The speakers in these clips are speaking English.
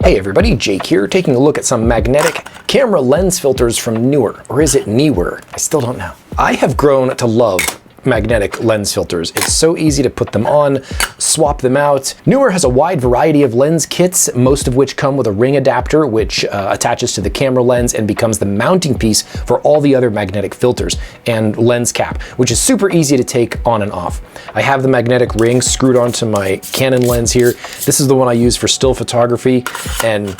Hey everybody, Jake here, taking a look at some magnetic camera lens filters from Neewer. Or is it Neewer? I still don't know. I have grown to love magnetic lens filters. It's so easy to put them on, swap them out. Neewer has a wide variety of lens kits, most of which come with a ring adapter, which attaches to the camera lens and becomes the mounting piece for all the other magnetic filters, and lens cap, which is super easy to take on and off. I have the magnetic ring screwed onto my Canon lens here. This is the one I use for still photography, and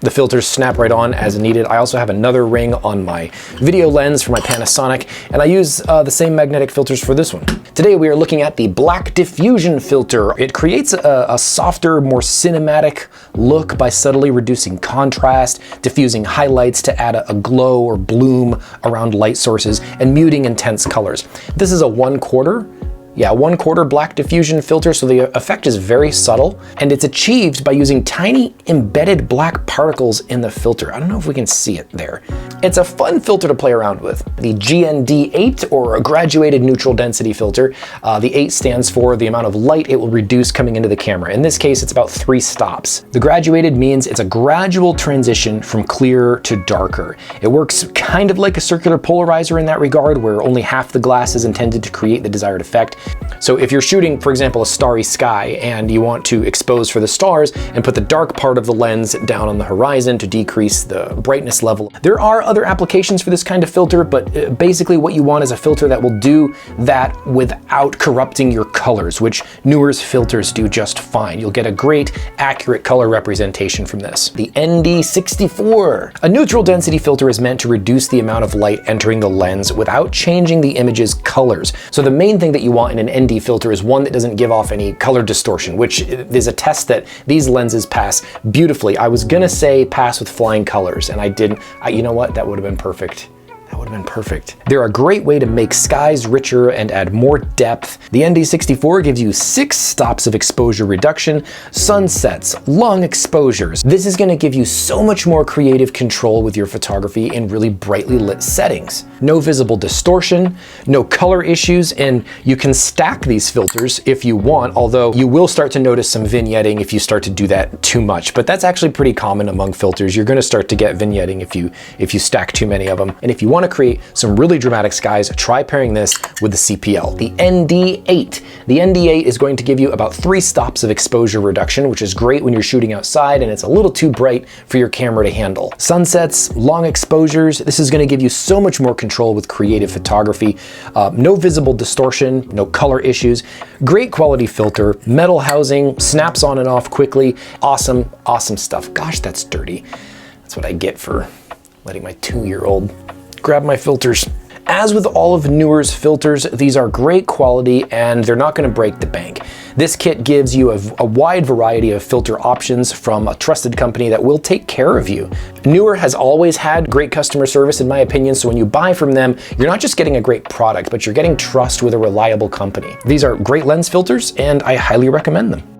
the filters snap right on as needed. I also have another ring on my video lens for my Panasonic, and I use the same magnetic filters for this one. Today we are looking at the black diffusion filter. It creates a softer, more cinematic look by subtly reducing contrast, diffusing highlights to add a glow or bloom around light sources, and muting intense colors. This is a 1/4 black diffusion filter, so the effect is very subtle, and it's achieved by using tiny embedded black particles in the filter. I don't know if we can see it there. It's a fun filter to play around with. The GND8, or a graduated neutral density filter, the 8 stands for the amount of light it will reduce coming into the camera. In this case, it's about 3 stops. The graduated means it's a gradual transition from clear to darker. It works kind of like a circular polarizer in that regard, where only half the glass is intended to create the desired effect. So if you're shooting, for example, a starry sky and you want to expose for the stars and put the dark part of the lens down on the horizon to decrease the brightness level. There are other applications for this kind of filter, but basically what you want is a filter that will do that without corrupting your colors, which Neewer's filters do just fine. You'll get a great, accurate color representation from this. The ND64. A neutral density filter is meant to reduce the amount of light entering the lens without changing the image's colors. So the main thing that you want in an ND filter is one that doesn't give off any color distortion, which is a test that these lenses pass beautifully. I was gonna say pass with flying colors, and I didn't. You know what? That would have been perfect. That would have been perfect. They're a great way to make skies richer and add more depth. The ND64 gives you 6 stops of exposure reduction, sunsets, long exposures. This is gonna give you so much more creative control with your photography in really brightly lit settings. No visible distortion, no color issues, and you can stack these filters if you want, although you will start to notice some vignetting if you start to do that too much. But that's actually pretty common among filters. You're gonna start to get vignetting if you stack too many of them. And if you want to create some really dramatic skies, try pairing this with the CPL, the ND8. The ND8 is going to give you about 3 stops of exposure reduction, which is great when you're shooting outside and it's a little too bright for your camera to handle. Sunsets, long exposures, this is going to give you so much more control with creative photography. No visible distortion, no color issues, great quality filter, metal housing, snaps on and off quickly. Awesome, awesome stuff. Gosh, that's dirty. That's what I get for letting my 2-year-old grab my filters. As with all of Neewer's filters, these are great quality and they're not going to break the bank. This kit gives you a wide variety of filter options from a trusted company that will take care of you. Neewer has always had great customer service in my opinion, so when you buy from them, you're not just getting a great product, but you're getting trust with a reliable company. These are great lens filters and I highly recommend them.